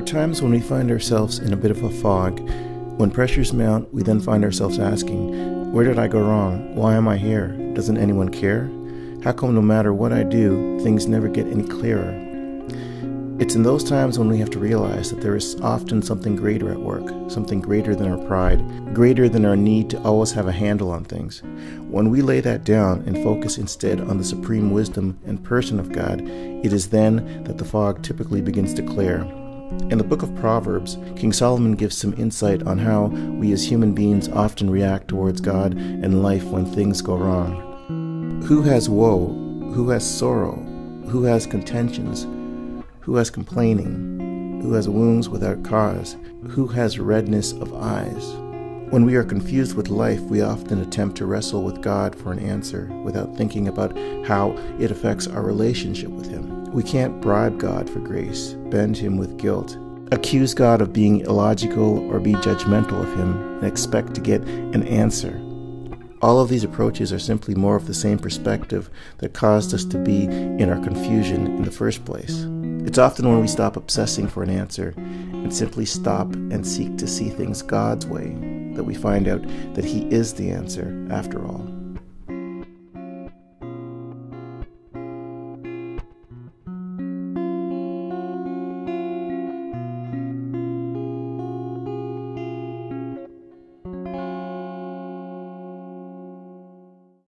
times when we find ourselves in a bit of a fog. When pressures mount, we then find ourselves asking, where did I go wrong? Why am I here? Doesn't anyone care? How come no matter what I do, things never get any clearer? It's in those times when we have to realize that there is often something greater at work, something greater than our pride, greater than our need to always have a handle on things. When we lay that down and focus instead on the supreme wisdom and person of God, it is then that the fog typically begins to clear. In the book of Proverbs, King Solomon gives some insight on how we as human beings often react towards God and life when things go wrong. Who has woe? Who has sorrow? Who has contentions? Who has complaining? Who has wounds without cause? Who has redness of eyes? When we are confused with life, we often attempt to wrestle with God for an answer without thinking about how it affects our relationship with Him. We can't bribe God for grace, bend Him with guilt, accuse God of being illogical or be judgmental of Him and expect to get an answer. All of these approaches are simply more of the same perspective that caused us to be in our confusion in the first place. It's often when we stop obsessing for an answer and simply stop and seek to see things God's way that we find out that He is the answer after all.